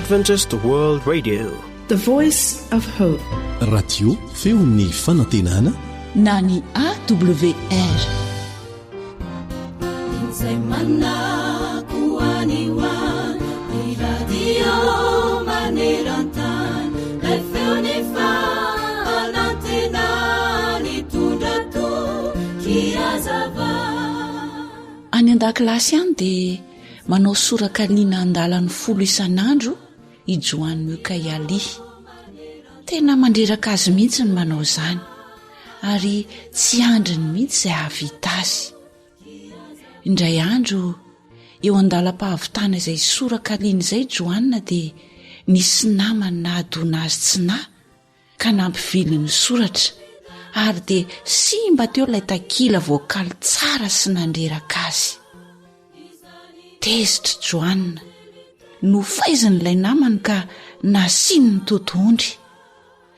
Adventist World Radio, the voice of hope. Radio feon'ny fanantenana na ny AWR. Any an-dakilasy any dia manao sorakaliana an-dalan'ny 10 isan'andro i jaky. Tena mandreraka azy mihitsy ny manao izany ary tsy andriny mihitsy izay havita azy. Indray andro eo an-dalam-pahavitana izay sorakaliana izay Joanina dia nisy namany nahadona azy tsinahy ka nampivily ny soratra ary dia simba teo ilay takila voakaly tsara sy nandreraka azy. Tezitra Joanina no faizan'ilay namany ka nasiny ny totohondry.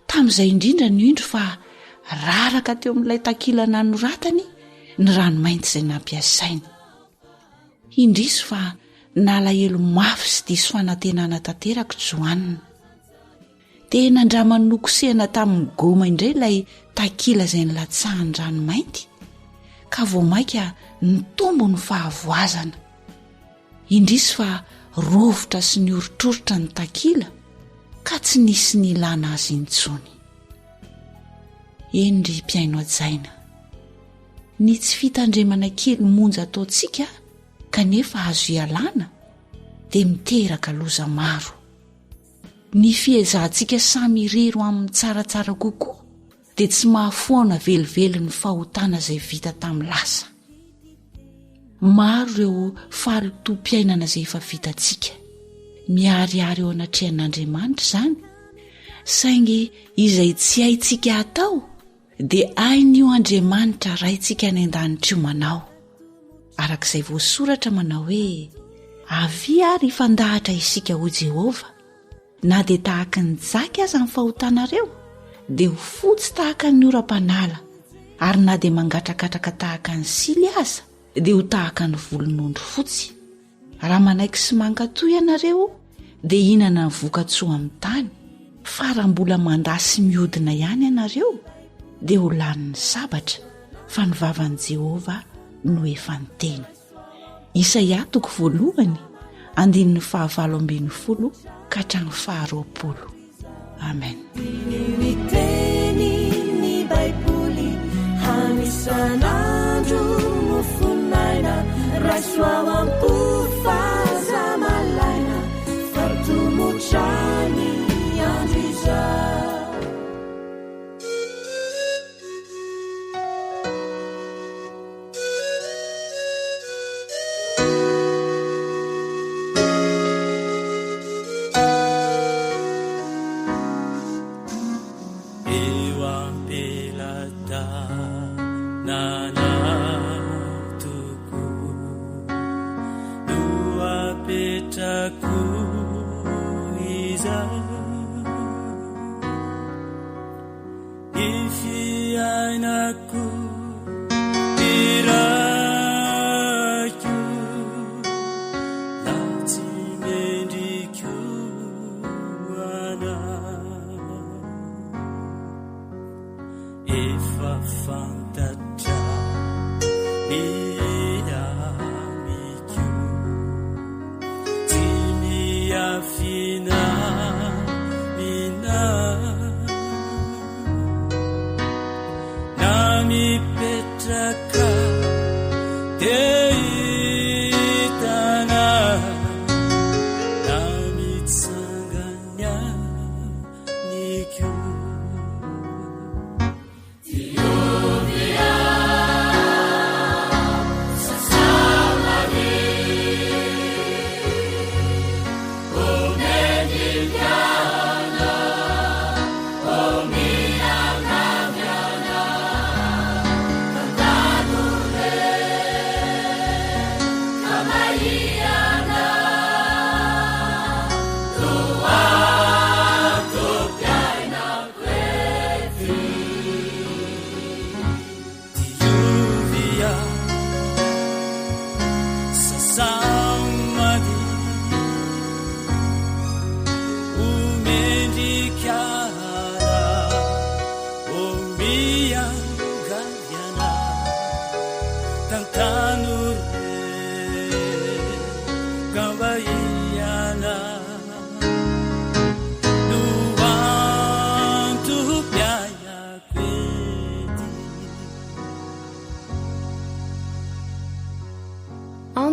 Tamin'izay indrindra ny indro fa raraka teo amin'ilay takila nanoratany ny ranomainty izay nampiasainy. Indrisy fa nalahelo mafy sy diso fanantenana tanteraka Joanina. Dia nandramany nokosehana tamin'ny goma indray ilay takila izay nilatsahany ranomainty ka voamaika nitombo ny fahavoazana. Indrisy fa rovitra sy ny orotrorotra ny takila ka tsy nisy ny ilana azy intsony. Eny ry mpiaino ajaina, ny tsy fitandremana kely monja ataontsika kanefa azo ialana dia miteraka loza maro. Ny fiezahantsika samy irero amin'ny tsaratsara kokoa dia tsy mahafoana velively ny fahotana izay vita tamin'ny lasa. Maro ireo falotom-piainana izay efa vitantsika, miariary eo anatrehan'Andriamanitra izany, saingy izay tsy haintsika atao dia hainy io Andriamanitra raintsika any an-danitra io manao. Arak'izay voasoratra manao hoe avy ary ifandahatra isika ho Jehovah, na dia tahaka ny jaky aza amin'ny fahotanareo dia ho fotsy tahaka ny oram-panala, ary na dia mangatrakatraka tahaka ny sily aza dia ho tahaka ny volon'ondry fotsy. Raha manaiky sy mankatoy ianareo dia hihinana ny voka-tsoa amin'ny tany, fa raha mbola mandasy mihodina ihany ianareo dia ho lanin'ny sabatra, fa ny vavan'i Jehovah no efa niteny. Isaia 1:20 ka hatrany 20. Amen. Miteny ny Baiboly hanisan'andro mofonaina raisoavampo fahaiza-miihaino faritomotrany andro izao. Dano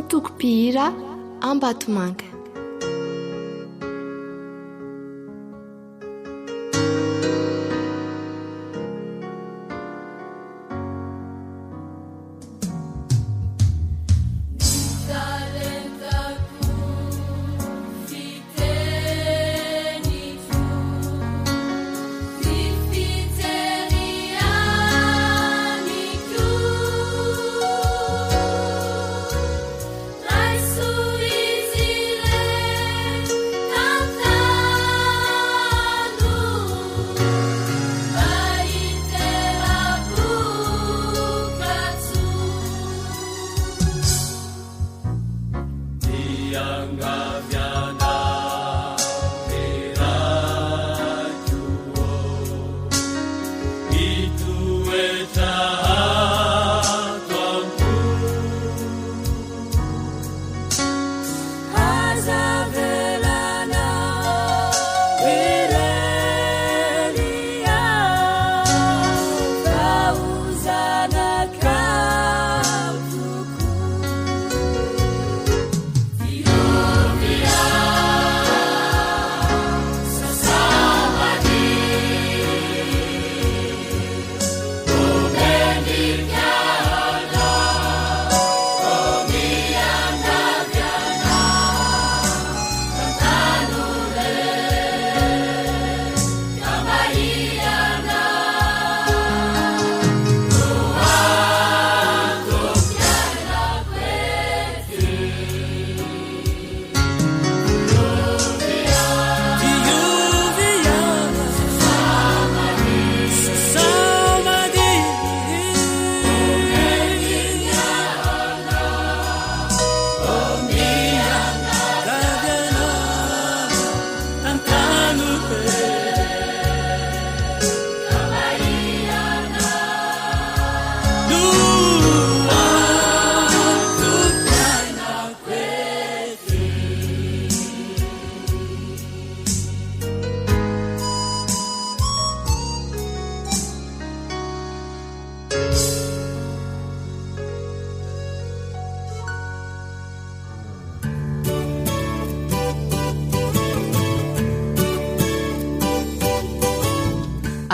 Tokopihira Ambatomanga.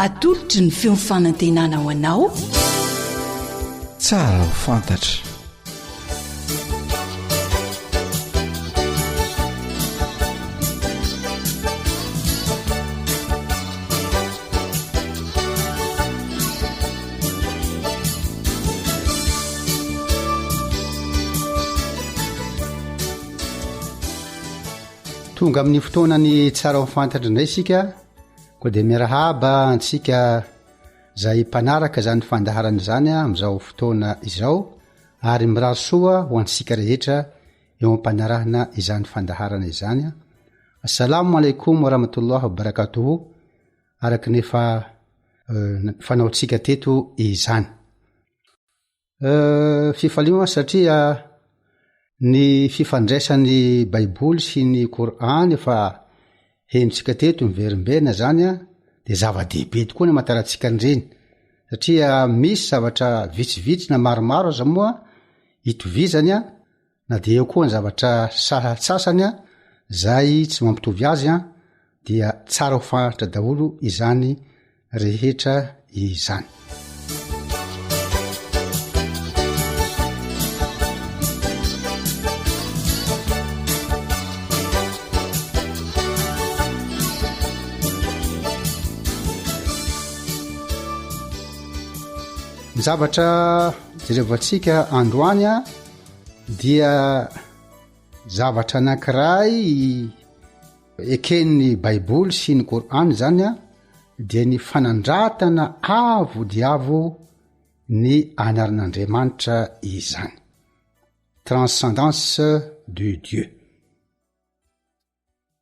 Atolotry ny feonfanantenana ho anao tsara ho fantatra. Tonga amin'ny fotoanany tsara ho fantatra indray isika, koa dia miarahaba antsika izay mpanaraka izany fandaharana izany amin'izao fotoana izao, ary mirasoa ho antsika rehetra eo ampanarahana izany fandaharana izany. Assalamu alaikum wa rahmatullahi wa barakatuhu. Araka nefa fanaontsika teto izany. Fifaliana satria ny fifandraisan'ny Baiboly sy ny Coran efa henontsika teto miverimbena zany dia zava-dehibe tokoa ny mataratsika andreny, satria misy zavatra vitsivitsy na maromaro aza moa hitovizany na dia eo koa ny zavatra sasany zay tsy mampitovy azy dia tsara ho fantatra daholo izany rehetra izany. Ny zavatra jerevantsika androany dia zavatra anankiray eken'ny Baiboly sy ny Coran zany dia ny fanandratana avo diavo ny anaran'Andriamanitra izany, transcendance de Dieu.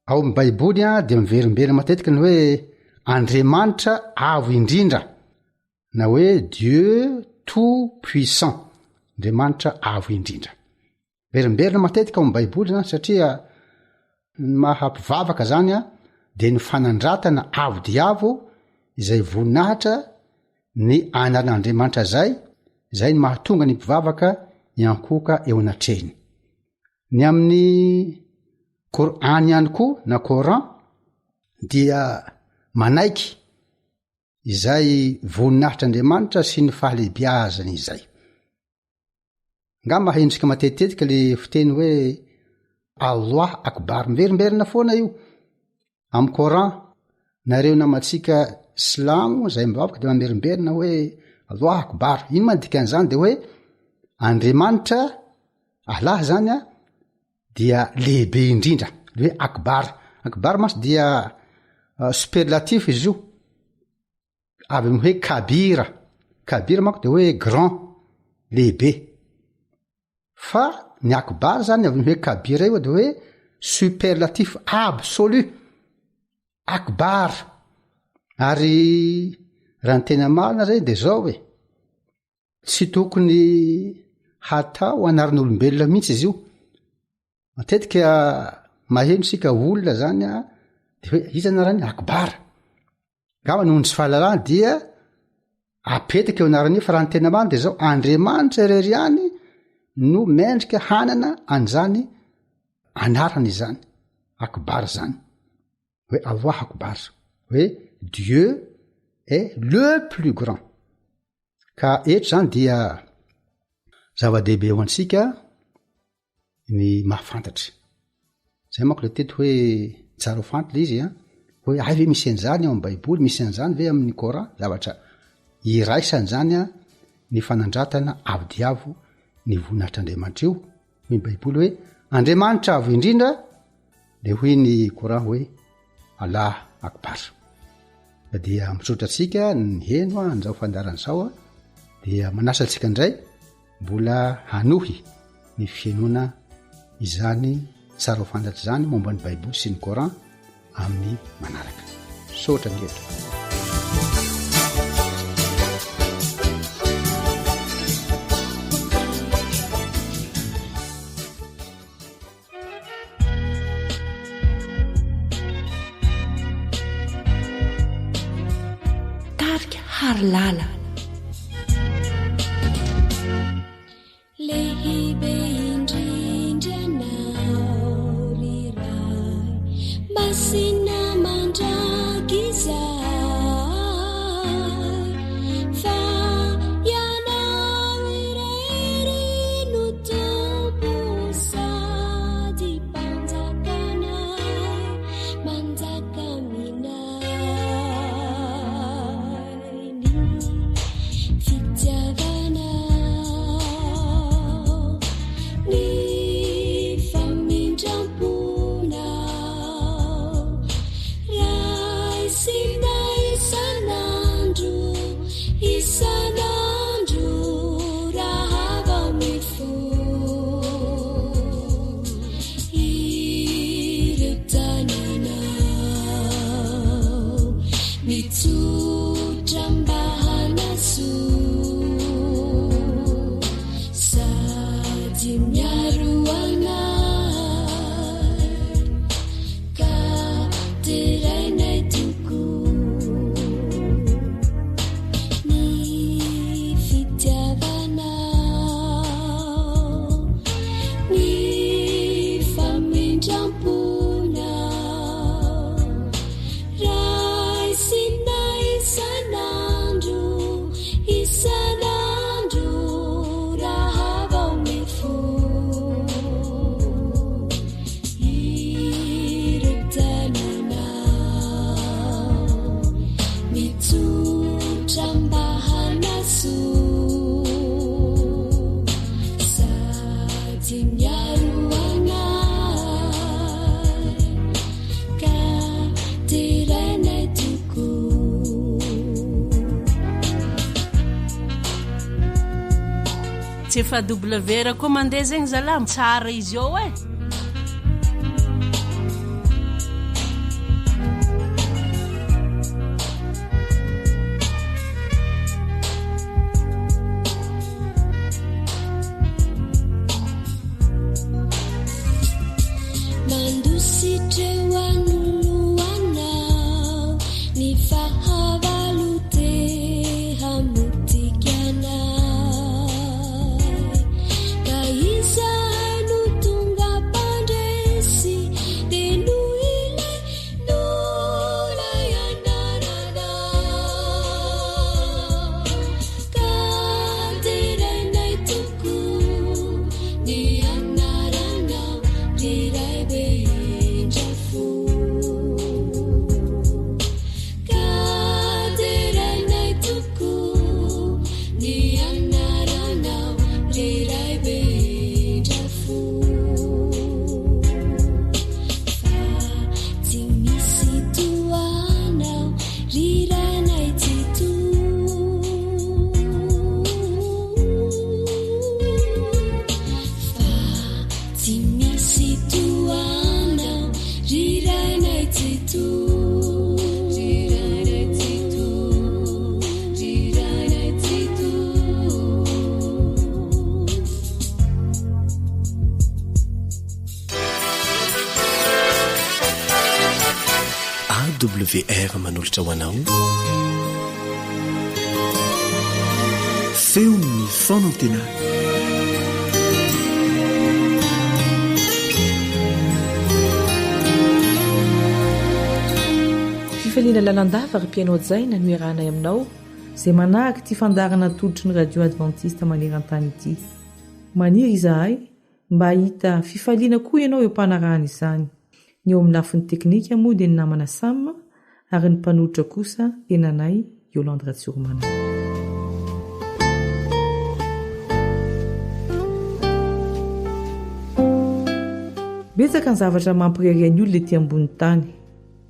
Ao amin'ny Baiboly dia miverimbena matetika ny hoe Andriamanitra avo indrindra, na hoe Dieu tout puissant, Andriamanitra avo indrindra. Verimberina matetika ao amin'ny Baiboly zany satria mahampivavaka zany dia ny fanandratana avo diavo izay voninahitra ny anaran'Andriamanitra zay ny mahatonga ny mpivavaka iankoka eo anatrehiny. ny amin'ny Coran ihany koa na Coran dia manaiky izay voninahitr'Andriamanitra sy ny fahalehibiazany izay. Nga mahendrika matetetika le fiteny hoe Allah akbar, miverimberina foana io amin'ny Coran. Nareo namatsika silamo zay mivavaka de mamerimberina hoe Allah akbar. Ino mandikan'izany de hoe Andriamanitra Allah zany a dia lehibe indrindra, le hoe akbar. Akbar masy dia superlatif izy io, avy amin'ny hoe kabira. Kabira manko de hoe grand, lehibe. Fa ny akbar zany avy amin'ny hoe kabira io de hoe superlatif absolu, akbar. Ary raha ny tena marina zay de zao hoe tsy tokony hatao anarin'olombelona mihitsy izy io. Matetika maheno sika olona zany a de hoe iza anarany akbar. Gama nohony tsy fahalalana dia apetaka eo anarany fa raha ny tena marina de zao Andriamanitra irery ihany no mendrika hanana an'izany anarany izany akbar zany, hoe Allah akbar, hoe Dieu est le plus grand. Ka eto zany dia zava-dehibe ho antsika ny mahafantatry. Zay manko le teto hoe tsara ho fantatra izy hoe ay ve misy an'izany ao amin'ny Baiboly, misy an'izany ve amin'ny Coran. Zavatra iraisany zany ny fanandratana avo diavo ny voninahitr'Andriamanitra io. Hoy ny Baiboly hoe Andriamanitra avo indrindra, de hoy ny Coran hoe Allah akbar. Dia misaotra atsika ny heno an'izao fandaran'izao dia manasa antsika indray mbola hanohy ny fiainona izany tsara ho fantatry zany momba ny Baiboly sy ny Coran amin'ny manaraka. Sotra ny eto. Tarika harilala. Lehibe indrindra nao riray, masina mandraky izay, fa ianao irery no tompo sady mpanjakanay, manjaka minay ny fitiavanao, ny famindramponao, raisina isanandro, isanandro raha vao mifo, ireo tananao mitsotra mba hanasoa, sady miaro anay ka terainay tokoa, ny fitiavanao, ny famindramponao, raisina isanandro, isanandro raha vao mifo, ireo tananao mitsotra mba hanasoa, sady miaro anay ka terainay tokoa. Tsy efa W ra koa mandeha zegny zalamo, tsara izy ao e. Mandositreo anoloanao, ny fahavalote hamotikanay, ka izahay no tonga awr manolotra ho anao feon'ny fanantenana. fifaliana lalandava ry mpiainao jaina no iarahanay aminao izay manahaka ty fandarana tolotry ny radio adventiste maneran-tany ity. Maniry izahay mba hita fifaliana koa ianao eo ampanarahana izany. Ny eo amin'ny lafin'ny teknika moa dia ny namana Sam ary ny mpanolotra kosa enanay Yolande Ratsurmana. Betsaka ny zavatra mampirehare ny olona ety ambony tany.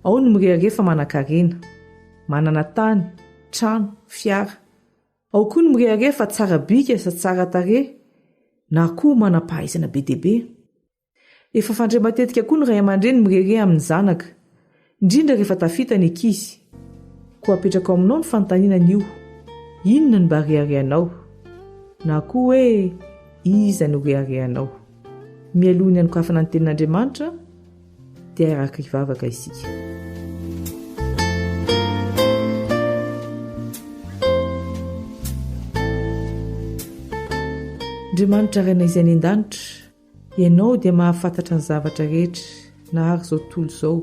Ao ny mirehare fa manan-karena, manana tany, trano, fiara. Ao koa ny mirehare fa tsara bika sa tsara tarehy na koa manam-pahaizana be dia be. Efa fandray matetika koa ny ray aman-dreny mirehare amin'ny zanaka, indrindra rehefa tafita ny ankizy. Koa apetraka ao aminao ny fanontanianan'io, inona ny mba reharehanao na koa hoe iza no reharehanao. Mialoha ny anokafana ny tenin'Andriamanitra dia araka hivavaka isika. Andriamanitra raina izay any an-danitra, ianao dia mahafantatra ny zavatra rehetra na ary izao tontolo izao.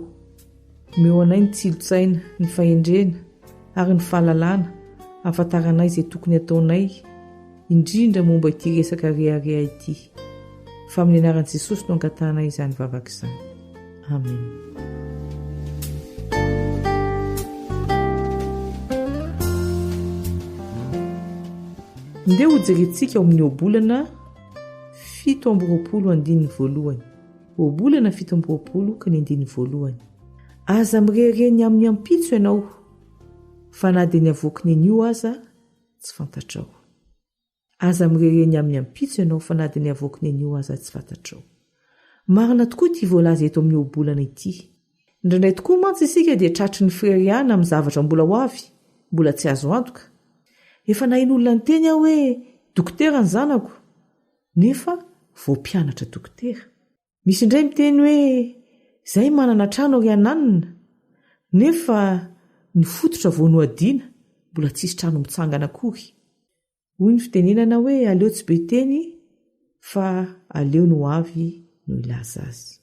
Meo anay ny tsilosaina, ny fahendrena ary ny fahalalana ahafantaranay izay tokony ataonay, indrindra momba ity resaka rehareha ity. Fa amin'ny anaran'i Jesosy no angatanay izany vavaka izany. Amen. Ndeha ho jerentsika ao amin'ny obolana 7:20. Obolana 7:20 ka ny 1:20. Aza mirereny amin'ny ampitso ianao, fa na dia ny avoky nenio aza tsy fantatrao. Aza mirereny amin'ny ampitso ianao, fa na dia ny avoky nenio aza tsy fantatrao. Marina tokoa ity voalaza eto amin'ny obolana ity. Indraindray tokoa mantsy isika dia tratry ny fireriana amin'ny zavatra mbola ho avy, mbola tsy azo antoka. Efa nahin'olona ny teny aho hoe dokotera ny zanako, nefa vao mpianatra dokotera. Misy indray miteny hoe izay manana trano ary ananina, nefa ny fototra vao noadiana mbola tsisy trano mitsangana akory. Hoy ny fitenenana hoe aleo tsy be teny fa aleo no avy no ilaza azy.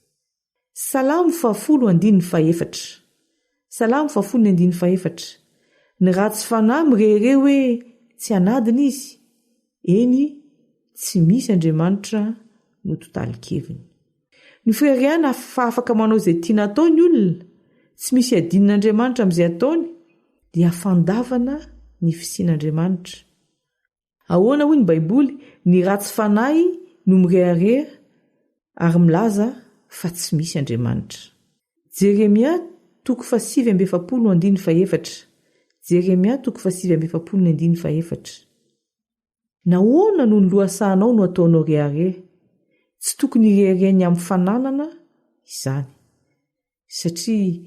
Salamo 10:1. Salamo 10:1. Ny ratsy fanahy mirehare hoe tsy anadina izy, eny tsy misy Andriamanitra no totalikeviny. Ny fireriana fa afaka manao izay tiana atao ny olona, tsy misy adin'Andriamanitra amin'izay ataony, dia fandavana ny fisian'Andriamanitra. Ahoana hoy ny Baiboly, ny ratsy fanahy no mirehare ary milaza fa tsy misy Andriamanitra. Jeremia 7:7. Jeremia 7:7. Nahoana no ny lohasahanao no ataonao rehare? Tsy tokony rehareny amin'ny fananana izany. Satria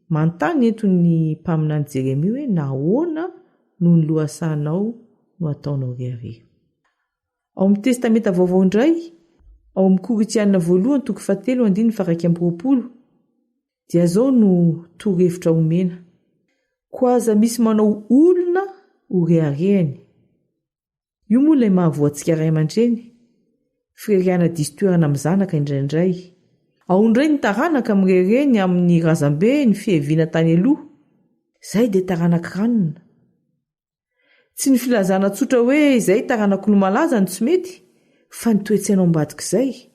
mantany eto ny mpaminany Jeremia hoe nahoana no ny lohasahanao no ataonao rehare. Ao amin'ny testamenta vaovao indray, ao amin'ny Korintianina 1:7-1:20, dia zao no torohevitra omena. Koa aza misy manao olona ho reharehany. Io moa ilay mahavoantsika ray aman-dreny, fireriana distoerana amin'ny zanaka indraindray. Ao indray ny taranaka mirereny amin'ny razambe ny fiheviana tany aloha, izay dia taranaka ranona. Tsy ny filazana tsotra hoe izay taranaka no malaza ny tsy mety, fa ny toetsaina ambadika izay.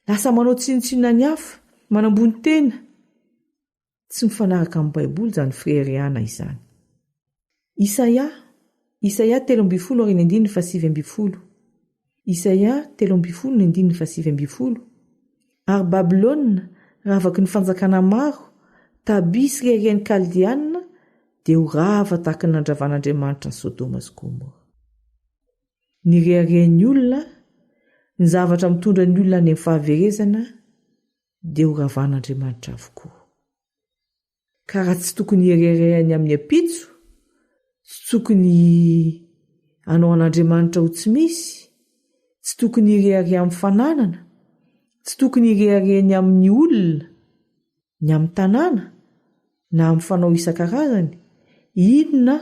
Lasa manao tsinotsinona ny hafa, manambony tena. Tsy mifanaraka amin'ny Baiboly izany fireriana izany. Isaia 3:7. Isaia 3:7. Ary Babilôna ravaky ny fanjakana maro, tabisy rerian'ny Kaldianina, dia ho rava tahaka ny nandravan'Andriamanitra ny Sodoma sy Gomora. Ny reharehan'ny olona, ny zavatra mitondra ny olona any amin'ny fahaverezana, dia ho ravan'Andriamanitra avokoa. Ka raha tsy tokony hererehany amin'ny ampitso, tsy tokony anao an'Andriamanitra ho tsy misy, tsy tokony hirehare amin'ny fananana, tsy tokony hirehareny amin'ny olona, ny amin'ny tanàna, na mifanao isan-karazany, inona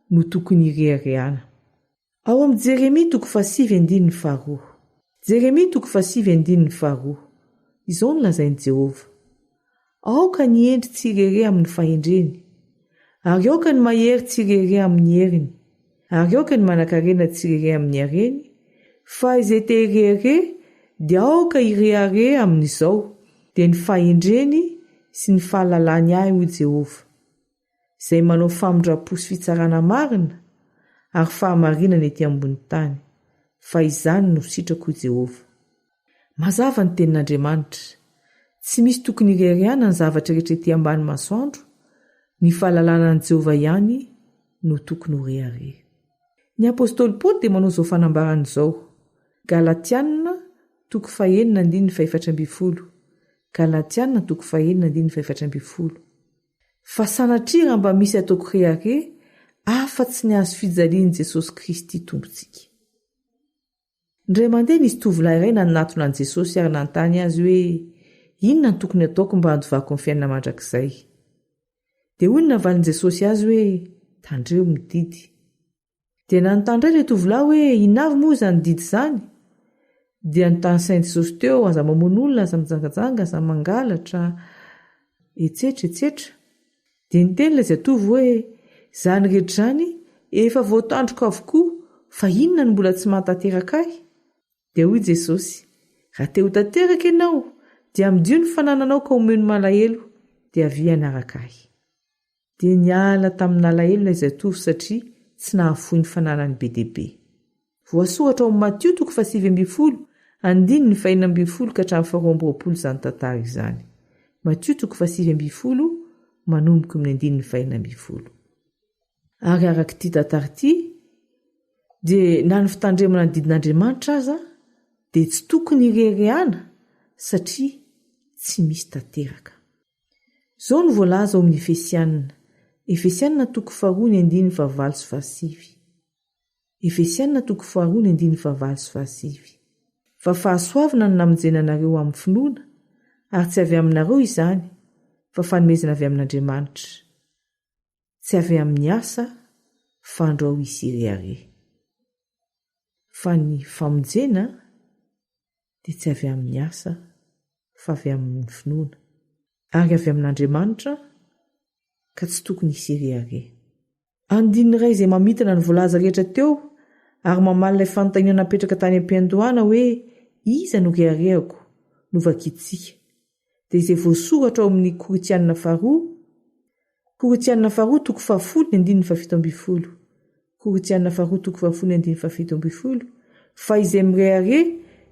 no tokony irehirehana. Ao amin'ny Jeremia 9:5-2. Jeremia 9:5-2. Izao no lazain'i Jehovah. Aoka ny endry tsy irehere amin'ny fahendreny, ary aoka ny mahery tsy irehere amin'ny heriny, ary aoka ny manan-karena tsy irehere amin'ny hareny, fa izay te irehere dia aoka irehere amin'izao, dia ny fahendreny sy ny fahalalany ahy ho Jehovah, izay manao famindra-po sy fitsarana marina ary fahamarinana ety ambony tany, fa izany no sitrako Jehovah. Mazava ny tenin'Andriamanitra, tsy misy tokony irehirehana ny zavatra rehetra ety ambany masoandro, ny fahalalana ny Jehovah ihany no tokony ho rehareha. Ny apôstôly Paoly dia manao izao fanambarana izao. Galatiana 4:4-5. Galatiana 4:4-5. Fa sanatria mba misy ataoko rehareha afa-tsy ny azo fijalian'i Jesosy Kristy tompontsika. Indray mandeha nisy tovolahy iray nanatona an' Jesosy ary nanontany azy hoe inona ny tokony ataoko mba handovako ny fiainana mandrakizay. Dia hoy navalin'i Jesosy azy hoe tandreo mididy. Dia nanontany ilay tovolahy hoe inavy moa izany didy izany? Dia notany sain'i Jesosy teo, aza mamono olona, aza mijangajanga, aza mangalatra, etsetra. Dia niteny ilay zatovo hoe izany rehetra izany efa voatandroko avokoa, fa inona ny mbola tsy mahatanteraka ahy? Dia hoy Jesosy, raha te ho tanteraka ianao dia amidio ny fanananao ka omeno malahelo, dia avy hanaraka ahy. Dia niala tamin'ny alahelo ilay zatovo satria tsy nahafoy ny fananany be dehibe. Voasoratra ao amin'ny Matthieu 9:5-20 izany tantara izany. Matthieu 9:5 manomboka amin'ny 20. Ary araka ity tantara ity, dia na ny fitandremana ny didin'Andriamanitra aza dia tsy tokony irehirehana satria tsy misy tanteraka. Izao no voalaza ao amin'ny Efesianina. Efesianina 4:2-7. Efesianina 4:2-7. Fa fahasoavana no namonjena anareo amin'ny finoana, ary tsy avy aminareo izany, fa fanomezana avy amin'Andriamanitra. Tsy avy amin'ny asa, fa andao izy irehareha. Fa ny famonjena dia tsy avy amin'ny asa, fa avy amin'ny finoana, ary avy amin'Andriamanitra, ka tsy tokony isy irehareha. Andininy iray izay mamitana ny voalaza rehetra teo, ary mamaly ilay fanontaniana napetraka tany am-piandohana hoe iza no reharehako no vakitsika. Dia izay voasoratra ao amin'ny Korintianina 2, Korintianina 2 toko 10:17. Korintianina 2 toko 10:17. Fa izay mirehareha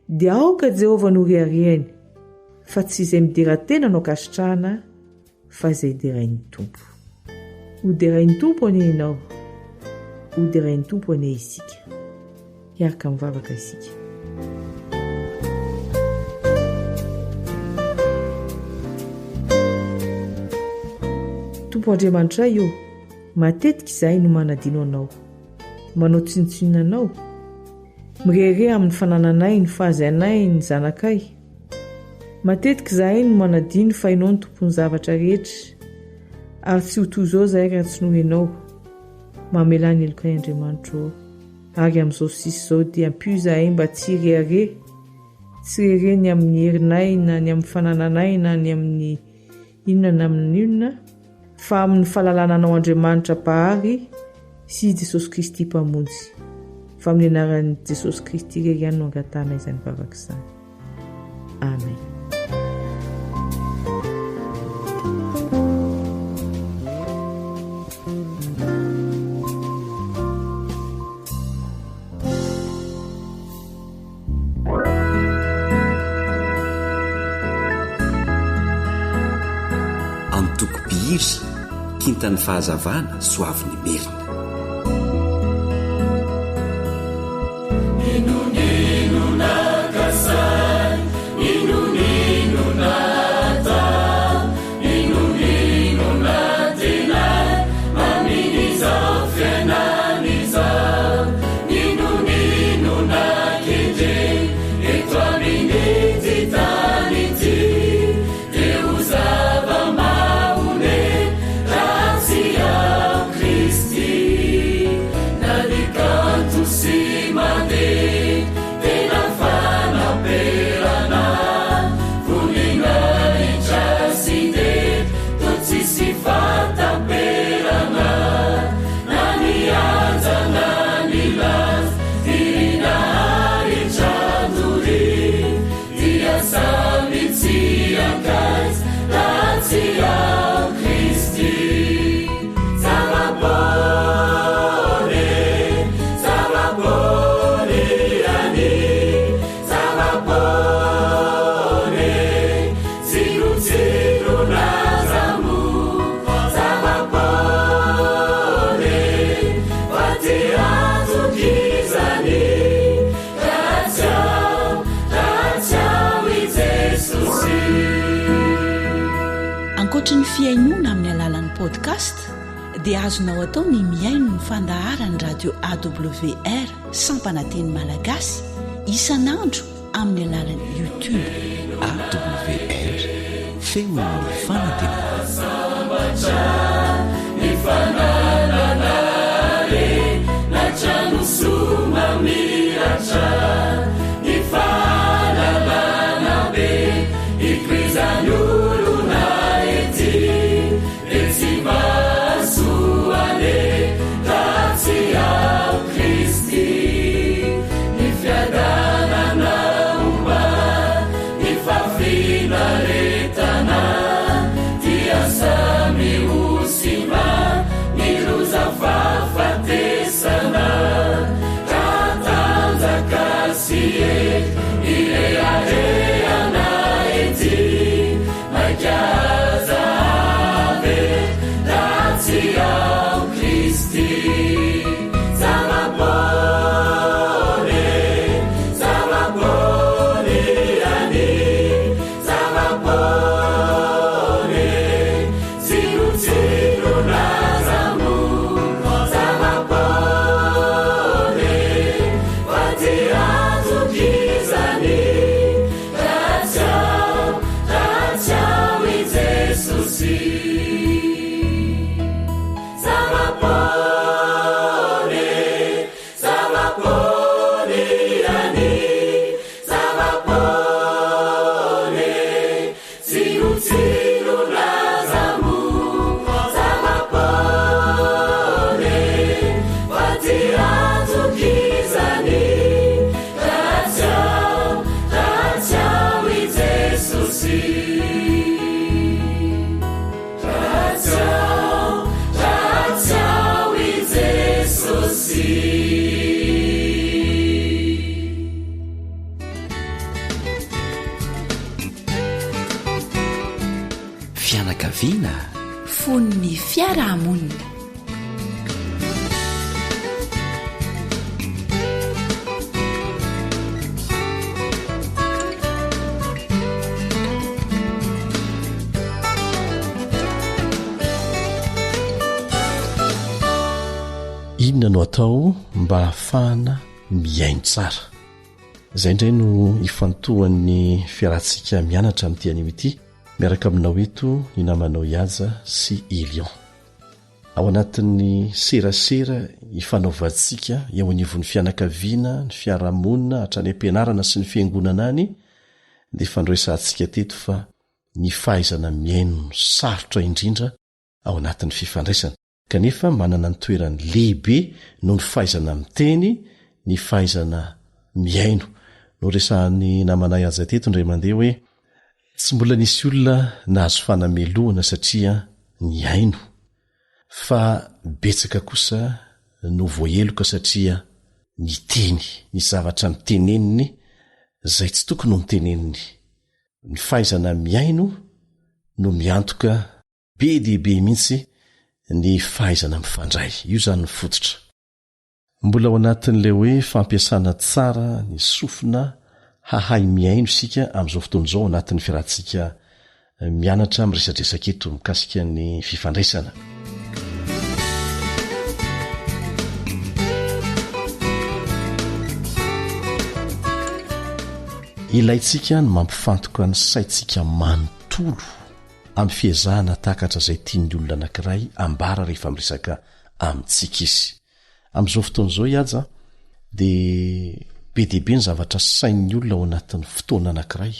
dia aoka Jehovah no reharehany, fa tsy izay midera-tena no akasitrahana, fa izay derain'ny Tompo. Ho derain'ny Tompo anie ianao, ho derain'ny Tompo anie isika. Hiaraka mivavaka isika. Tompo Andriamanitra io, matetika izahay no manadino anao, manao tsinotsinona anao, mirehareha amin'ny fanananay, ny fahazainay, ny zanakay. Matetika izahay no manadino fa ianao ny tompony zavatra rehetra, ary tsy ho toy izao izahay raha tsy noho ianao. Mamela ny elokay Andriamanitra ao, ary amin'izao sisa izao dia ampio izahay mba tsy rehareha, tsy rehareha ny amin'ny herinay, na ny amin'ny fanananay, na ny amin'ny inona na amin'ny inona, fa amin'ny fahalalànanao Andriamanitra pahary sy Jesosy Kristy mpamonjy. Fa amin'ny anaran'i Jesosy Kristy irery ihany no angatana izany vavaka izany. Amen. Amtokobiry kintan'ny fahazavana soavy ny merina. ny fiainoana amin'ny alalan'ny podcast dia azonao atao ny miaino ny fandaharany radio awr sampananteny malagasy isanandro amin'ny alalan'ny youtube awr feon'ny fanantenana ny fananana re na trano soma miratra ny fahalalana be ikrizanyolona ety de tsy mahasoane ratsy ao Kristy ny fiadanana omba ny fafinaretana dia samy osima ny loza fafatesana katanjaka sy ireharehana ety maikaza ave ratsy ao Kristy zavapone zavapone ani zavapone tsirotsiro nazamo zavapone vatiazokizany ratsiao ratsiao i Jesusy zavapone zavapone ani zavapone tsirotsiro nazamo zavapone vatiazokizany ratsiao ratsiao i Jesusy ratsiao ratsiao i Jesusy. fianakaviana fon'ny fiarahamonina. inona no atao mba hahafahana miaino tsara. Izay indray no ifantohan'ny fiarahantsika mianatra amin'ity anio ity miaraka aminao eto ny namanao Iaza sy Elion. Ao anatin'ny serasera ifanaovantsika eo anivon'ny fianakaviana, ny fiarahamonina, hatrany ampianarana sy ny fiangonana any dia fandroesantsika teto fa ny fahaizana miaino sarotra indrindra ao anatin'ny fifandraisana. Kanefa manana ny toerany lehibe no ny fahaizana miteny, ny fahaizana miaino. No resahan'ny namanay aza teto indray mandeha hoe tsy mbola nisy olona nahazo fanamelohana satria niaino, fa betsaka kosa no voaheloka satria niteny, ny zavatra niteneniny zay tsy tokony no niteneniny. Ny fahaizana miaino no miantoka be dibe mihitsy ny fahaizana mifandray. Io zany ny fototra. Mbola ao anatin'ilay hoe fampiasana tsara ny sofina hahay miaino sika amin'izao fotoan'izao anatin'ny fiarahantsika mianatra miresadresaka eto mikasika ny fifandraisana. Ilaitsika ny mampifantoka ny saitsika manontolo amin'ny fiezahana takatra izay tian'ny olona anankiray ambara rehefa miresaka amintsika izy. Amin'izao fotoan'izao Iaza dia be diabe ny zavatra sain'ny olona ao anatin'ny fotoana anankiray.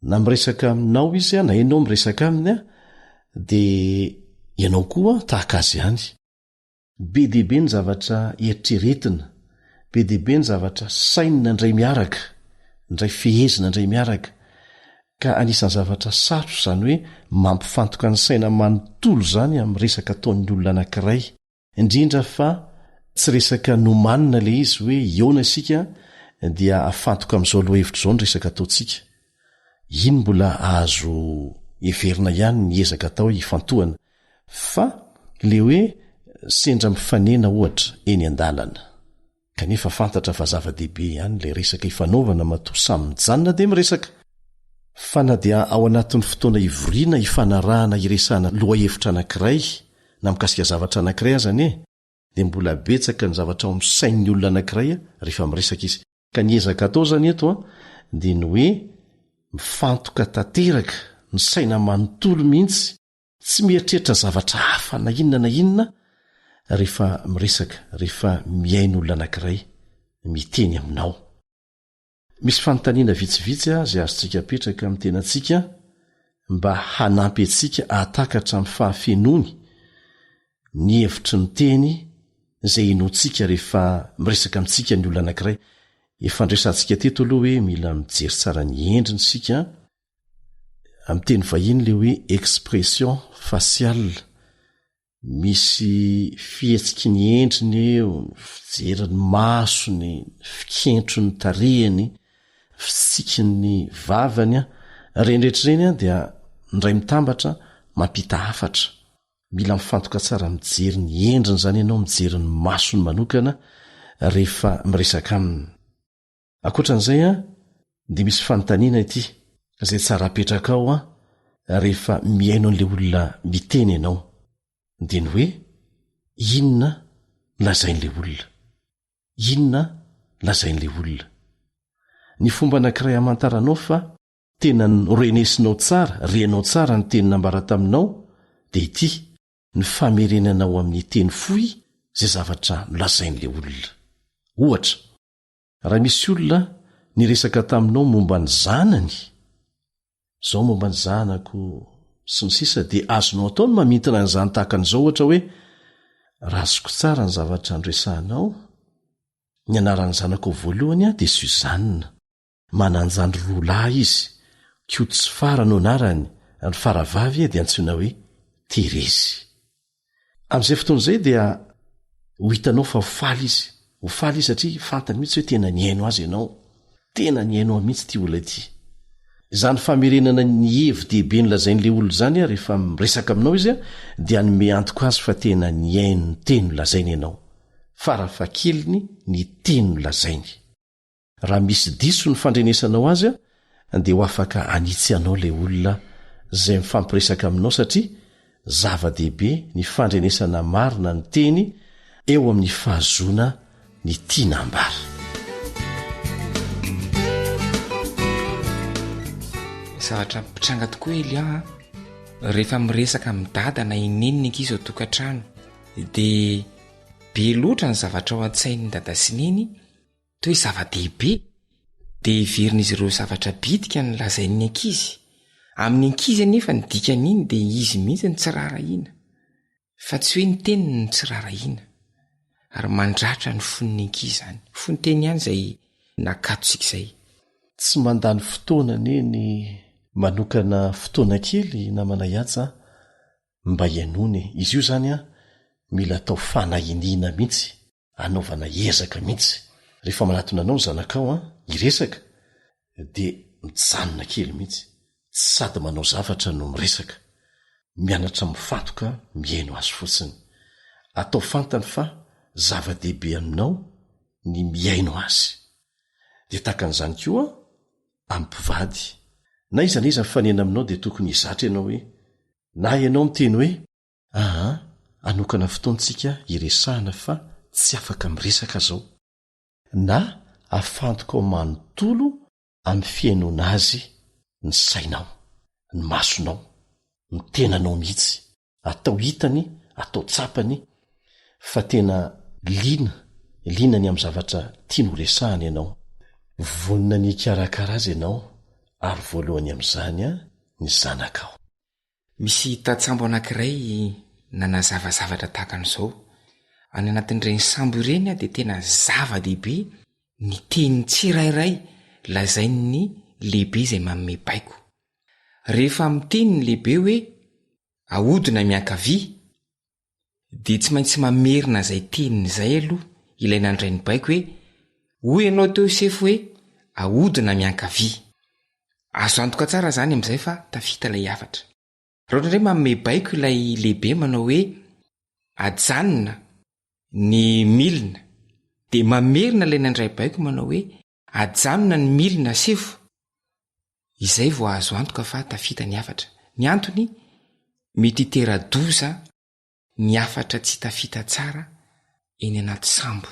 Na miresaka aminao izy na ianao miresaka aminy dia ianao koa tahaka azy ihany. Be diabe ny zavatra eritreretina, be diabe ny zavatra sainina indray miaraka, indray fehezina indray miaraka. Ka anisan'ny zavatra sarotra izany hoe mampifantoka ny saina manontolo zany amin'ny resaka ataon'ny olona anankiray, indrindra fa tsy resaka nomanina le izy hoe iona isika dia afantoka amin'izao loha hevitra izao ny resaka ataontsika. Iny mbola azo everina ihany ny ezaka atao hifantohana, fa le hoe sendra mifanena ohatra eny an-dalana. Kanefa fantatra fa zava-dehibe ihany le resaka ifanaovana matoa samy mijanona dia miresaka. fa na dia ao anatin'ny fotoana ivoriana hifanarahana iresana loha-hevitra anankiray na mikasika zavatra anankiray azany dia mbola betsaka ny zavatra ao misain'ny olona anankiray rehefa miresaka izy ka ny ezaka atao zany eto dia ny hoe mifantoka tanteraka ny saina manontolo mihitsy tsy mieritreritra zavatra hafa na inona rehefa miresaka rehefa miainy olona anankiray miteny aminao. Misy fanontaniana vitsivitsy izay azontsika petraka amin'ny tenantsika mba hanampy antsika atakatra amin'ny fahafenony ny hevitry ny teny izay inontsika rehefa miresaka amintsika ny olona anankiray. Efa ndresantsika teto aloha hoe mila mijery tsara ny endriny sika amin'ny teny vahiny le hoe expression faciale. Misy fihetsiky ny endriny eo, fijeriny masony, fikentro ny tarehiny, fitsiky ny vavany renretr'ireny dia ndray mitambatra mampita hafatra. Mila mifantoka tsara mijery ny endriny zany ianao, mijery ny masony manokana rehefa miresaka aminy. Ankoatran'izay dia misy fanontaniana ity izay tsara apetraka ao rehefa miaino an'ilay olona miteny ianao dia ny hoe inona lazain'ilay olona, inona lazain'ilay olona. Ny fomba anankiray hamantaranao fa tena renesinao tsara, renao tsara ny teny nambara taminao dia ity: ny famerenanao amin'ny teny fohy zay zavatra lazain'ilay olona. Ohatra, raha misy olona niresaka taminao momba ny zanany, zao momba ny zanako sy ny sisa, dia azonao atao ny mamintana ny zany tahaka an'izao ohatra hoe: razoko tsara ny zavatra andresahanao, ny anaran'ny zanako voalohany dia Suzanne, mananjany 2 lahy izy, Kotsifara no anarany, ny faravavy dia antsoina hoe Terezy. Amin'izay fotoan'izay dia ho hitanao fa ho faly izy satria fantany mihitsy hoe tena niaino azy ianao, tena niaino mihitsy ty olona ity. Izany famerenana ny hevi-dehibe ny lazain'ilay olona zany rehefa miresaka aminao izy dia anome antoka azy fa tena niaino ny teny lazainy ianao, farafakeliny ny teny lazainy. Raha misy diso ny fandrenesanao azy dia ho afaka anitsy anao ilay olona izay mifampiresaka aminao satria zava-dehibe ny fandrenesana marina ny teny eo amin'ny fahazoana ny tiana ambara. Zavatra mpitranga tokoa Elia rehefa miresaka amin'ny dada na ineniny ankizy ao tokantrano dia be loatra ny zavatra ao an-tsain'ny dada sy neny toy zava-dehibe dia iverin'izy ireo zavatra bitika ny lazain'ny ankizy. Amin'ny ankizy anefa ny dikan'iny dia izy mihitsy ny tsirarahiana, fa tsy hoe ny teniny ny tsirarahiana, ary mandratra ny fon'ny ankizy zany. Fony teny ihany izay nakatosika izay. Tsy mandany fotoana ny manokana fotoana kely na manayatsa mba hianony. Izy io zany mila atao fanahiniana mihitsy, anaovana ezaka mihitsy. Rehefa manatona anao zanakao iresaka dia mijanona kely mihitsy, sady manao zavatra no miresaka, mianatra mifantoka miaino azy fotsiny. Atao fantany fa zava-dehibe aminao ny miaino azy. Dia takan'izany koa ampivady na iza mifanena aminao dia tokony hizatra ianao hoe, na ianao miteny hoe anokana fotoantsika iresahana fa tsy afaka miresaka zao, na afantoka ao manontolo amin'ny fiainona azy ny sainao, ny masonao, ny tenanao mihitsy, atao hitany, atao tsapany, fa tena linany amin'ny zavatra tiano resahany ianao. Vonina ny karakara azy ianao, ary voalohany amin'izany ny zanakao. Misy tatsambo anankiray nanazavazavatra tahaka an'izao. Any anatin'ireny sambo ireny dia tena zava-dehibe ny teny tsirairay lazain'ny lehibe izay manome baiko. Rehefa miteny ny lehibe hoe ahodina miankavia dia tsy maintsy mamerina izay teniny izay aloha ilay nandray ny baiko hoe hoy ianao teo sefo hoe ahodina miankavia. Azo antoka tsara zany amin'izay fa tafita ilay hafatra. Raha ohatra indray manome baiko ilay lehibe manao hoe ajanona ny milina, dia mamerina ilay nandray baiko manao hoe ajanona ny milina sefo. izay vo azo antoka fa tafita ny afatra. Ny antony mety tera-doza ny afatra tsy tafita tsara eny anaty sambo.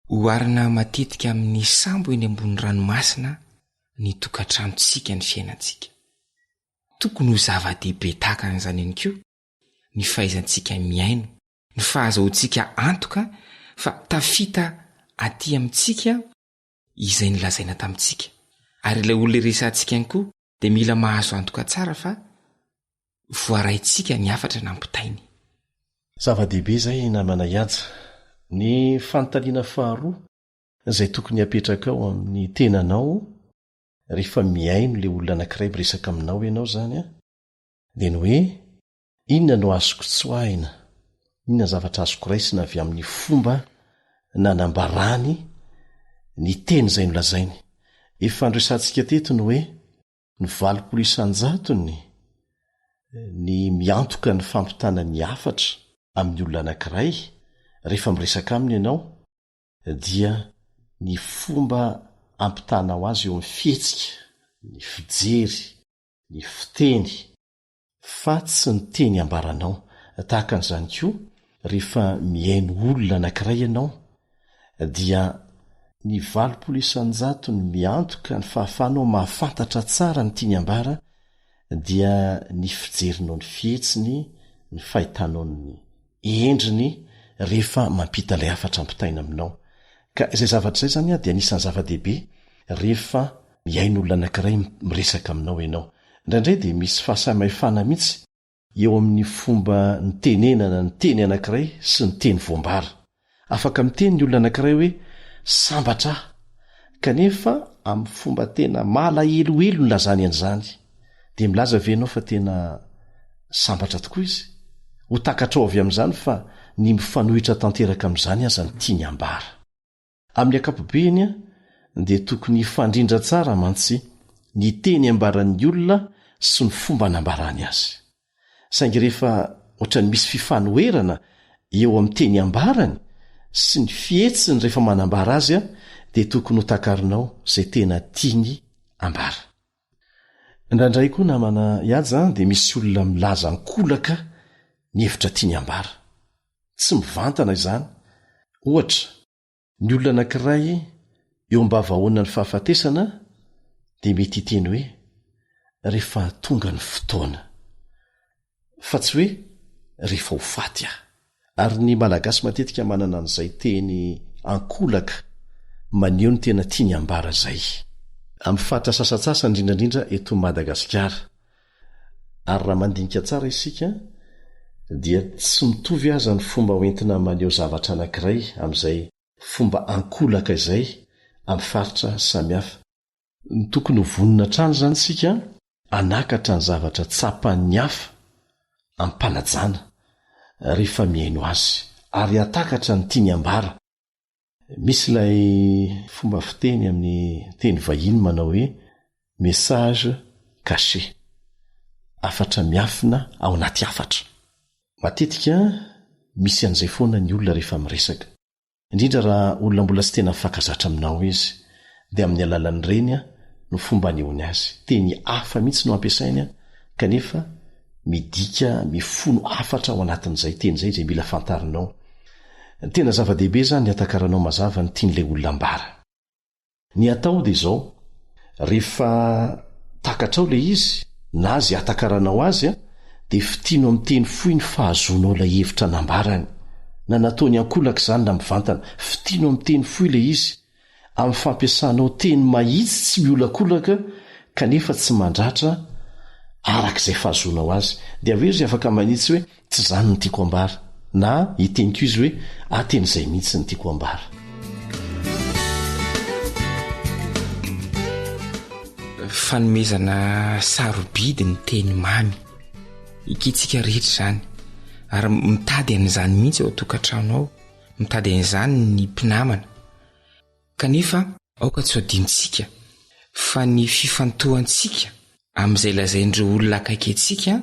Oarina matetika amin'ny sambo eny ambony ranomasina ny tokantranontsika ny fiainantsika. Tokony ho zava-dehibe tahaka an'izany ihany koa ny fahaizantsika miaino, ny fahazoantsika antoka fa tafita aty amintsika izay nilazaina tamintsika. Ary ilay olona resantsika ihany koa dia mila mahazo antoka tsara fa voaraintsika ny afatra nampitainy. Zava-dehibe izay namana hiaja ny fanontaniana faharoa izay tokony hapetraka ao amin'ny tenanao rehefa miaino ilay olona anankiray miresaka aminao ianao zany dia ny hoe inona no azoko tsoahina, inona zavatra azoko raisina avy amin'ny fomba nanambarany ny teny izay nolazainy. Efa andresantsika teto ny hoe ny 800 ny miantoka ny fampitana ny afatra amin'ny olona anankiray rehefa miresaka aminy ianao dia ny fomba ampitanao azy eo amin'ny fihetsika, ny fijery, ny fiteny, fa tsy ny teny ambaranao. Tahaka an'izany koa rehefa miaino olona anankiray ianao dia ny 800 ny miantoka ny fahafahanao mahafantatra tsara ny tiany ambara dia ny fijerinao ny fihetsiny, ny fahitanao ny endriny rehefa mampita ilay afatra ampitaina aminao. Ka izay zavatra izay zany dia anisan'ny zava-dehibe rehefa miaino olona anankiray miresaka aminao ianao. Indraindray dia misy fahasamihafana mihitsy eo amin'ny fomba ny tenenana ny teny anankiray sy ny teny voambara. Afaka miteny ny olona anankiray hoe sambatra kanefa amin'ny fomba tena malaheloelo ny lazany an'izany dia milaza venao fa tena sambatra tokoa izy. Ho takatrao avy amin'izany fa ny mifanohitra tanteraka amin'izany aza ny tiany ambara. Amin'ny ankapobeny dia tokony fandrindra tsara mantsy ny teny ambaran'ny olona sy ny fomba nambarany azy. Saingy rehefa ohatrany misy fifanoherana eo amin'ny teny ambarany sy ny fihetsiny rehefa manambara azy dia tokony ho takarinao izay tena tiany ambara. Indraindray koa namana hiaja dia misy olona milaza nkolaka ny hevitra tiany ambara. Tsy mivantana izany. Ohatra, ny olona anankiray eo am-bavahoana ny fahafatesana dia mety hiteny hoe rehefa tonga ny fotoana, fa tsy hoe rehefa ho faty aho. Ary ny malagasy matetika manana an'izay teny ankolaka maneho ny tena tiany ambara izay. Amin'ny fatra sasatsasa indrindrandrindra eto Madagasikara. Ary raha mandinika tsara isika dia tsy mitovy aza ny fomba hoentina maneho zavatra anankiray amin'izay fomba ankolaka izay amin'ny faritra samihafa. Ny tokony ho vonina trano zany sika anakatra ny zavatra tsapan'ny hafa amin'ny mpanajana rehefa miaino azy ary atakatra ny tiany ambara. Misy ilay fomba fiteny amin'ny teny vahiny manao hoe message caché, afatra miafina ao anaty afatra. Matetika misy an'izay foana ny olona rehefa miresaka, indrindra raha olona mbola tsy tena mifankazatra aminao izy, dia amin'ny alalan'ireny no fomba anehoany azy. Teny hafa mihitsy no ampiasainy kanefa midika mifono afatra ao anatin'izay teny izay izay mila fantarinao. Tena zava-dehibe zany ny atakaranao mazava ny tian'ilay olona ambara. Ny atao dia izao, rehefa takatrao ilay izy na azy atakaranao azy dia fitianao amin'ny teny fohy ny fahazonao ilay hevitra nambarany. Na nataony ankolaka izany na mivantana, fitianao amin'ny teny fohy ilay izy amin'ny fampiasanao teny mahitsy tsy miolakolaka kanefa tsy mandratra arak'izay fahazonao azy. Dia aveo izy afaka manitsy hoe tsy izany ny tiako ambara, na hiteniko izy hoe ateny izay mihitsy ny tiako ambara. Fanomezana sarobidy ny teny mamy ikitsika rehetra izany, ary mitady an'izany mihitsy ao tokantrano ao, mitady an'izany ny mpinamana. Kanefa aoka tsy adintsika fa ny fifantohantsika amin'izay lazain'ireo olona akaiky antsika,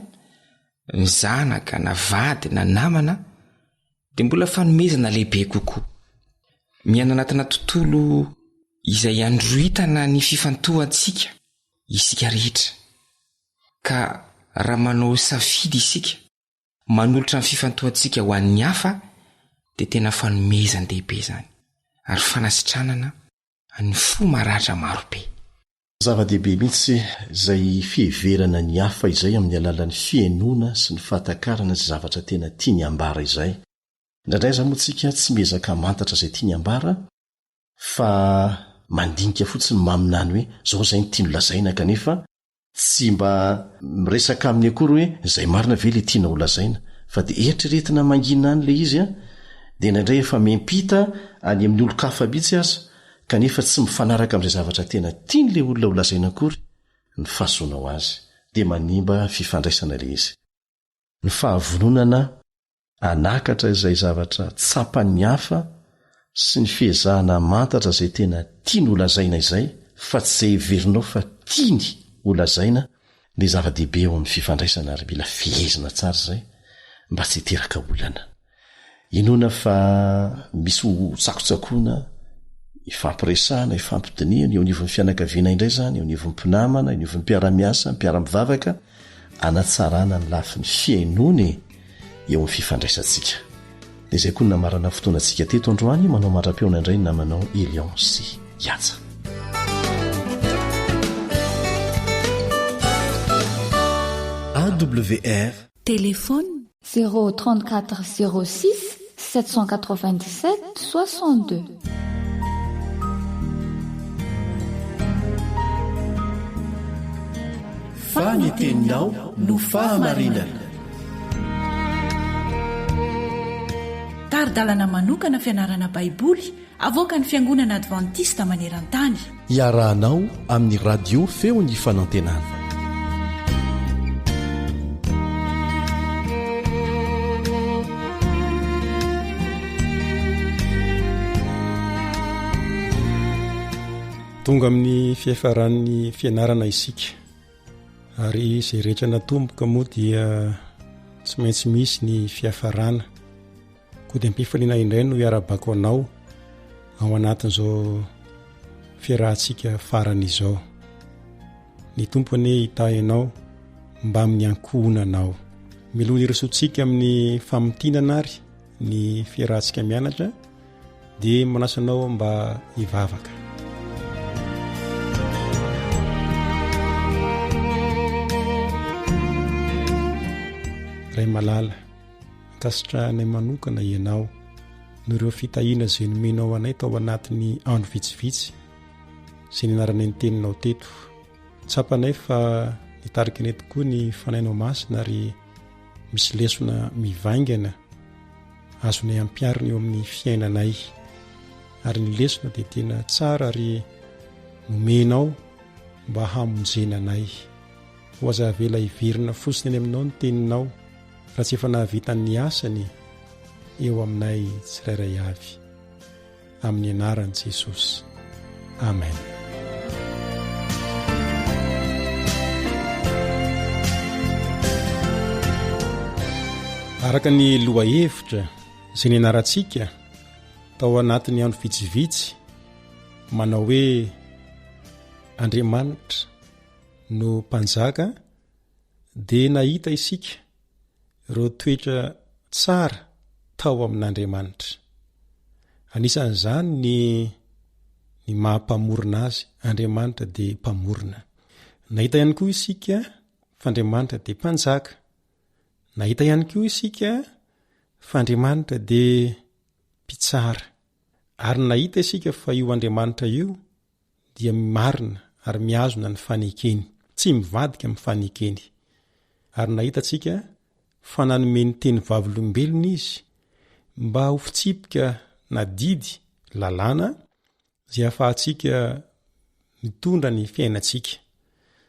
ny zanaka na vady na namana, dia mbola fanomezana lehibe kokoa. Miaina anatina tontolo izay androitana ny fifantohantsika, isika rehetra. Ka raha manao safidy isika manolotra ny fifantohantsika ho an'ny hafa dia tena fanomezany lehibe zany ary fanasitranana ny fo maratra marobe. Zava-dehibe mihitsy izay fiheverana ny hafa izay amin'ny alalan'ny fiainoana sy ny fahatakarana sy zavatra tena tiany ambara izay. Indraindray izany moa tsika tsy miezaka mantatra izay tiany ambara fa mandinika fotsiny maminany hoe zao izay ny tiany lazaina kanefa tsy mba miresaka amin'ny akory hoe izay marina ve le tiana ho lazaina fa dia eritreretina mangina any le izy dia indraindray efa miampita any amin'ny olo-kafa mihitsy aza kanefa tsy mifanaraka amin'izay zavatra tena tiany le olona ho lazaina akory ny fahasoana ho azy dia manimba fifandraisana le izy. Ny fahavononana anakatra izay zavatra tsapan'ny hafa sy ny fiezahana mantatra izay tena tiany ho lazaina izay fa tsy izay heverinao fa tiany ho lazaina dia zava-dehibe eo amin'ny fifandraisana ary mila fihezina tsara izay mba tsy hiteraka olana. Inona fa misy ho tsakotsakoana ifampiresahana ifampidiniana eo anivon'ny fianakaviana indray zany eo anivon'ny mpinamana eo anivon'ny mpiara-miasa mpiara-mivavaka anatsarana ny lafin'ny fiainony eo amin'ny fifandraisantsika. Dia izay koa namarana fotoanantsika teto androany manao mandra-peona indray ny namanao Elion sy Yatsa. AWR Téléphone 034 06 797 62. Faniteninao no fahamarinana. Taridalana manokana fianarana Baiboly avoaka ny Fiangonana Adventista maneran-tany. Iarahanao amin'ny radio feo ny fanantenana. Tonga amin'ny fiafaran'ny fianarana isika ary izay rehetra natomboka moa dia tsy maintsy misy ny fiafarana koa dia mpifaliana indray no hiarabako anao ao anatin'izao fiarahantsika farany izao. Ny tompony hitahinao mba amin'ny ankohonanao milona irisotsika amin'ny famotinana ary ny fiarahantsika mianatra dia manasanao mba hivavaka. Ray malala ankasitra nay manokana ianao no ireo fitahiana izay nomenao anay tao anatin'ny andro vitsivitsy izay nianarana ny teninao teto. Tsapanay fa nitarika ny tokoa ny fanainao masina ary misy lesona mivaingana azonay ampiarina eo amin'ny fiainanay ary ny lesona dia tena tsara ary nomenao mba hamonjenanay. Ho aza vela hiverina fosiny any aminao ny teninao raha tsy efa nahavitan'ny asany eo aminay tsirairay avy amin'ny anaran'i Jesosy. Amen. Araka ny lohahevitra izay nianarantsika tao anatin'ny andro vitsivitsy manao hoe Andriamanitra no mpanjaka dia nahita isika ireo toetra tsara tao amin'Andriamanitra. Anisan'izany ny mahampamorona azy. Andriamanitra dia mpamorona. Nahita ihany koa isika fa Andriamanitra dia mpanjaka. Nahita ihany koa isika fa Andriamanitra dia mpitsara. Ary nahita isika fa io Andriamanitra io dia marina ary miazona ny fanekeny, tsy mivadika amin'ny fanekeny. Ary nahita tsika fa nanome ny teny vavolombelona izy mba ho fitsipika na didy lalàna izay ahafahantsika mitondra ny fiainantsika.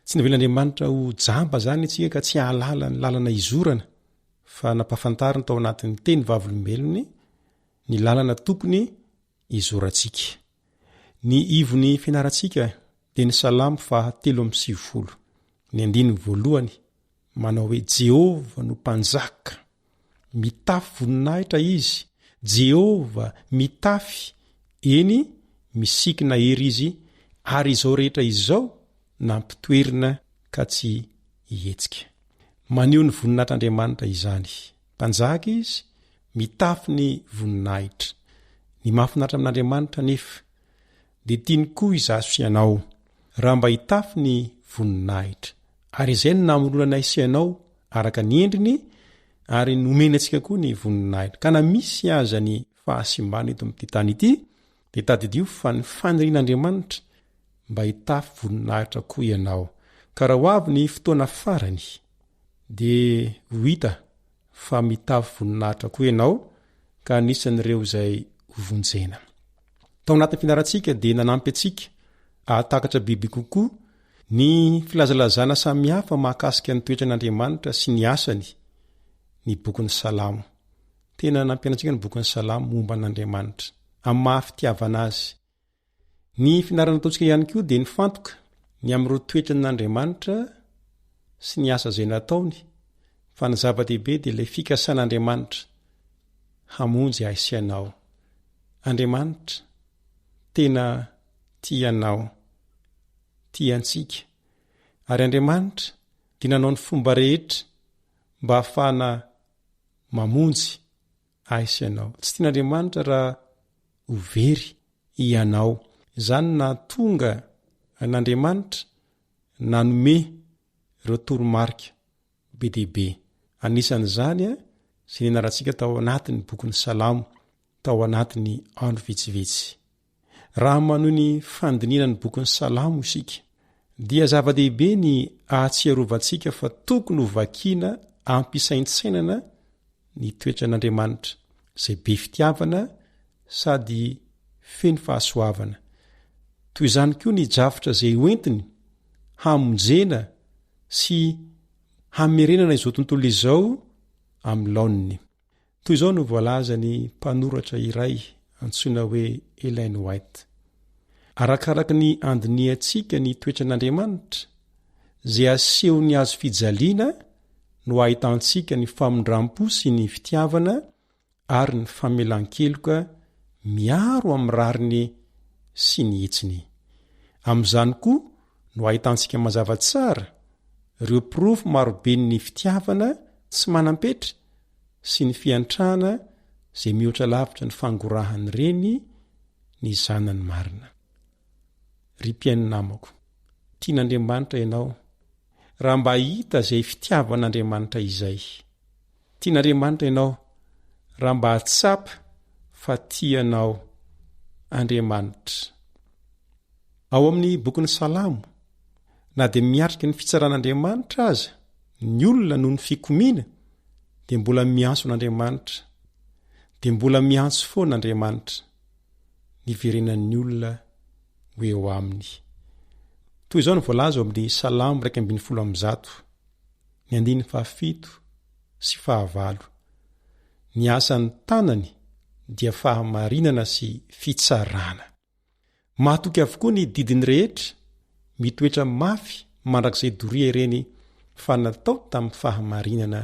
Tsy navelan'Andriamanitra ho jamba zany tsika ka tsy hahalala ny lalana izorana fa nampahafantarina tao anatin'ny teny vavolombelony ny lalana tokony izorantsika. Ny ivony fianarantsika dia ny Salamo 3:7 ny 1 manao hoe Jehovah no mpanjaka, mitafy voninahitra izy. Jehovah mitafy, eny misikina hery izy, ary izao rehetra izao nampitoerina ka tsy ihetsika. Maneo ny voninahitr'Andriamanitra izany. Mpanjaka izy mitafy ny voninahitra. Ny mahafinaritra amin'Andriamanitra nefa dia tiany koa izaso ianao raha mba hitafy ny voninahitra. Ary izay no namorona isianao araka ny endriny ary nomena antsika koa ny voninahitra. Ka na misy aza ny fahasimbana eto amin'ity tany ity dia tadidio fa ny fanirian'Andriamanitra mba hitafy voninahitra koa ianao. Ka raha ho avy ny fotoana farany dia ho hita fa mitafy voninahitra koa ianao ka anisan'ireo izay hovonjena. Tao anatin'ny fianarantsika dia nanampy antsika ahatakatra biby kokoa ny filazalazana samihafa mahakasika ny toetran'Andriamanitra sy ny asany ny bokin'ny Salamo. Tena nampianantsika ny bokin'ny Salamo momba an'Andriamanitra amin'ny mahafitiavana azy. Ny fianarana ataontsika ihany koa dia nifantoka ny amin'ireo toetran'Andriamanitra sy ny asa izay nataony, fa ny zava-dehibe dia ilay fikasan'Andriamanitra hamonjy aisianao. Andriamanitra tena tianao, tiantsika. Ary Andriamanitra dia nanao ny fomba rehetra mba hahafahana mamonjy aisianao. Tsy tian'Andriamanitra raha ho very ianao. Izany na tonga n'Andriamanitra nanome ireo toromarika be dehibe. Anisan'izany izay nianarantsika tao anatin'ny bokin'ny Salamo, tao anatin'ny andro vitsivitsy. Raha manohy ny fandiniana ny bokin'ny Salamo isika dia zava-dehibe ny ahatsiarovantsika fa tokony ho vakiana ampisaintsainana ny toetran'Andriamanitra izay be fitiavana sady feno fahasoavana. Toy izany koa ny javitra izay hoentiny hamonjena sy hamerenana izao tontolo izao amin'ny laoniny. Toy izao no voalaza ny mpanoratra iray antsoina hoe Ellen White. Arakaraka ny andiniantsika ny toetran'Andriamanitra izay asehony azo fijaliana no ahitantsika ny famondram-po sy ny fitiavana ary ny famelan-keloka miaro amin'ny rariny sy ny hetsiny. Amin'izany koa no ahitantsika mazava tsara ireo pirofo marobe ny fitiavana tsy manampetra sy ny fiantrana izay mihoatra lavitra ny fangorahany reny ny zanany marina. Ry mpiaino namako, tian'Andriamanitra ianao raha mba hita izay fitiavan'Andriamanitra izay. Tian'Andriamanitra ianao raha mba hatsapa fa tianao Andriamanitra. Ao amin'ny bokin'ny Salamo, na dia miatrika ny fitsaran'Andriamanitra aza ny olona noho ny fikomiana, dia mbola miantso n'Andriamanitra, dia mbola miantso foan'Andriamanitra ny verenan'ny olona ho eo aminy. Toy izao ny voalaza ao amin'ny Salamo 1:100, ny 7 sy 9. Ny asan'ny tanany dia fahamarinana sy fitsarana. Mahatoky avokoa ny didiny rehetra mitoetra mafy mandrakizay doria ireny fa natao tamin'ny fahamarinana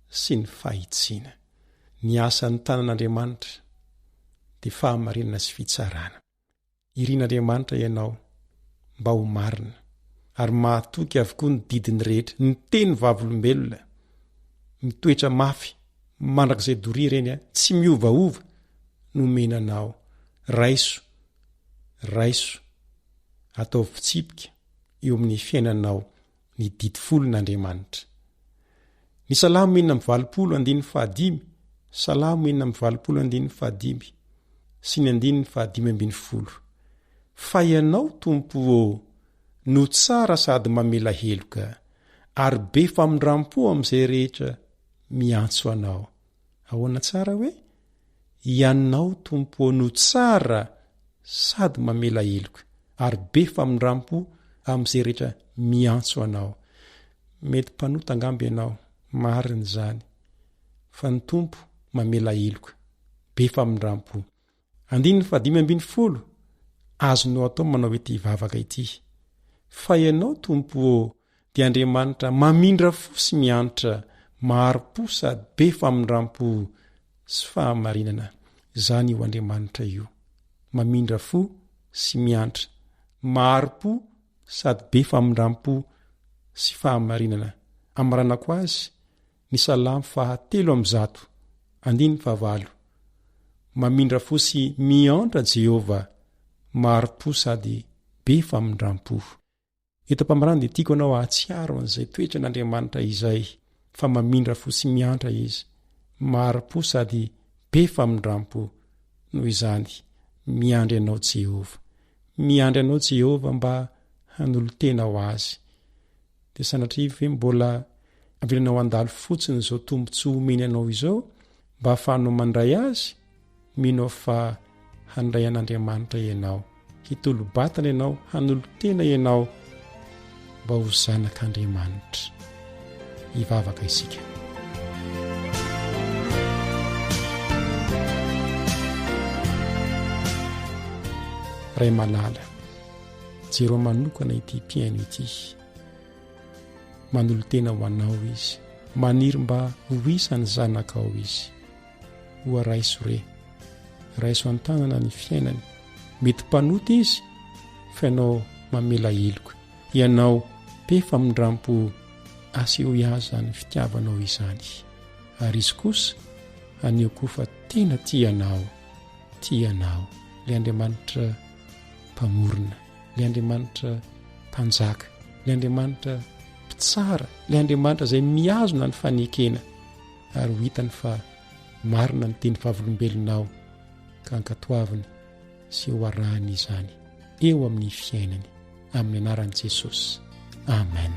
sy ny fahitsiana. Ny asan'ny tanan'Andriamanitra dia fahamarinana sy fitsarana. Irian'Andriamanitra ianao mba ho marina ary mahatoky avokoa ny didiny rehetra ny teny vavolombelona mitoetra mafy mandrakizay doria ireny tsy miovaova no menanao. Raiso atao fitsipika eo amin'ny fiainanao ny didy folon'Andriamanitra. Ny Salamo 4:5, Salamo 4:5 sy ny 5:12. Fa ianao Tompo no tsara sady mamela heloka ary be famondram-po amin'izay rehetra miantso anao. Ahoana tsara hoe? Ianao Tompo no tsara sady mamela heloka ary be famondram-po amin'izay rehetra miantso anao. Mety mpanota angamby ianao, marina izany, fa ny Tompo mamela heloka, be famondram-po. 5:12 azonao atao manao ity vavaka ity. Fa ianao Tompo dia Andriamanitra mamindra fo sy miantra, maharo-po sady be famondram-po sy fahamarinana. Izany io Andriamanitra io, mamindra fo sy miantra, maharo-po sady be famindrampo sy fahamarinana. Amranako azy ny salamo 3:1. Mamindra fo sy miantra Jehovah, maro-po sady be famindrampo. Eto mpamarana dia tiako anao ahatsiaro an'izay toetra n'Andriamanitra izay fa mamindra fo sy miantra izy, maro-po sady be famindrampo. Noho izany miandry anao Jehovah, miandry anao Jehovah mba hanolo-tena ho azy. Dia sanatria ve mbola avilanao andalo fotsiny izao tombontsoa omeny anao izao mba hahafahanao mandray azy? Mino fa handray an'Andriamanitra ianao, hitolo-batana ianao, hanolo-tena ianao mba ho zanak'Andriamanitra. Hivavaka isika. Ray malala, Jehova manokana ity mpiaino ity, manolo-tena ho anao izy, maniry mba ho isany zanakao izy, ho raiso re, raiso an-tanana ny fiainany. Mety mpanoty izy fa ianao mamela heloka, ianao be famindrampo aseho aza ny fitiavanao izany. Ary izy kosa anio koa fa tena tianao, le Andriamanitra mpamorona, le Andriamanitra mpanjaka, le Andriamanitra mpitsara, le Andriamanitra izay miazona ny fanekena. Ary ho hitany fa marina ny teny fahavolombelonao ka ankatoaviny sy ho arahany izany eo amin'ny fiainany, amin'ny anaran'i Jesosy. Amen.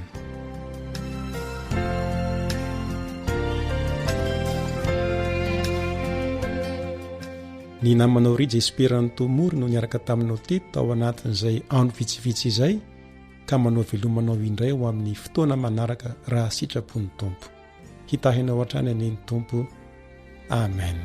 Ny namanao Rija Esperan'ny Tomory no niaraka taminao teto tao anatin'izay andro vitsivitsy izay, ka manao velomanao indray ho amin'ny fotoana manaraka raha sitrapon'ny Tompo. Hitahinao hatrany aneny Tompo. Amen.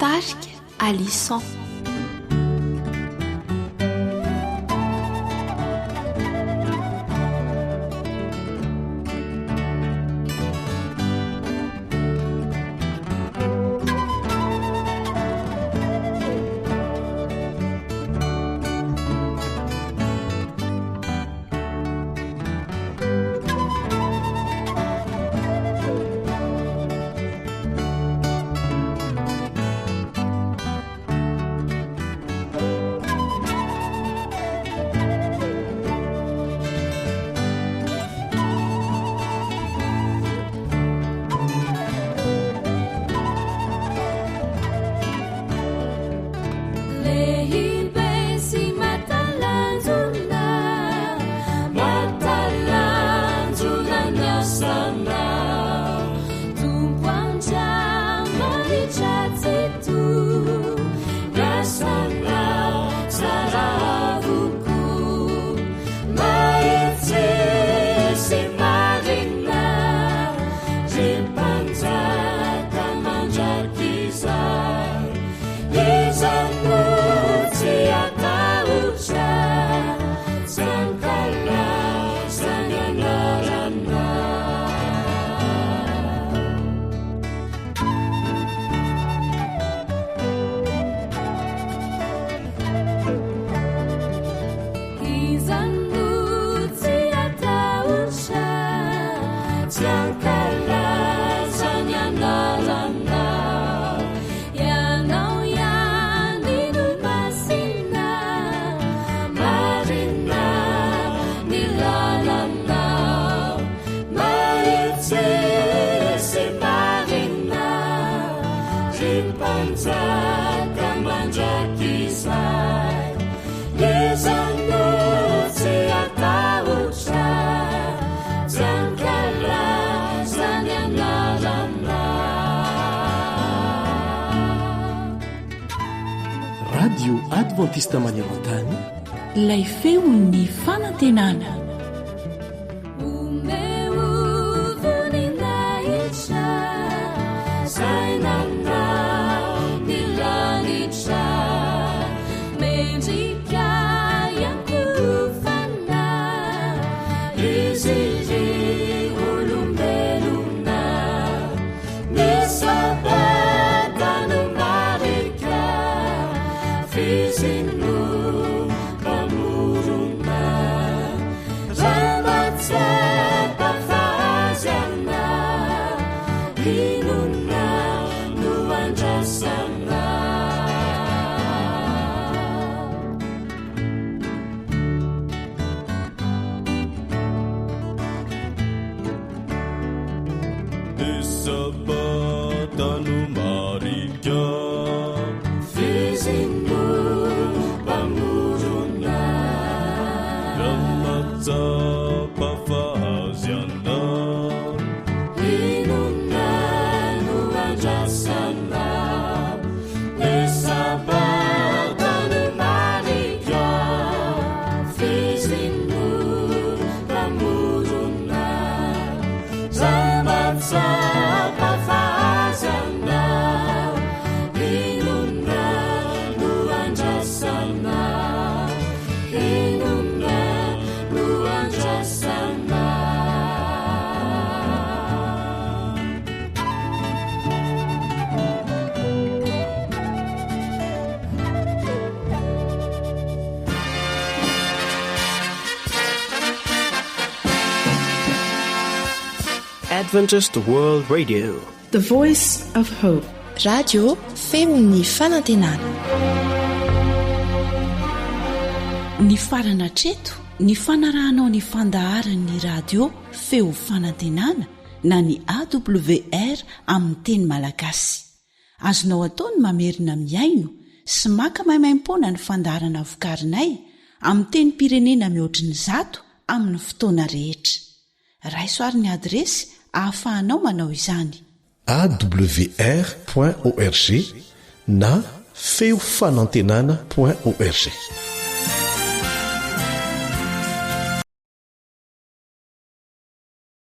Tarika alisson. Radio Adventiste Maneran-tany, lay feon'ny fanantenana. Umeu sabatano marika fizino pamorona ramatsapa fahaziana inona no andrasana le sabatano marika fizino pamorona ramatsapa fahaziana inona no andrasana inona no andrasana. Adventist World Radio, The Voice of Hope. Radio feony fanantenana. Ny farana treto ny fanarahanao ny fandaharan'ny radio feo fanantenana na ny AWR amin'ny teny malagasy. Azonao ataony mamerina miaino sy maka maimaimpoana ny fandaharana vokarinay amin'ny teny pirenena mihoatriny 100 amin'ny fotoana rehetra. Raisoaryn'ny adresy ahafahanao manao izany: awr.org na feofanantenana.org.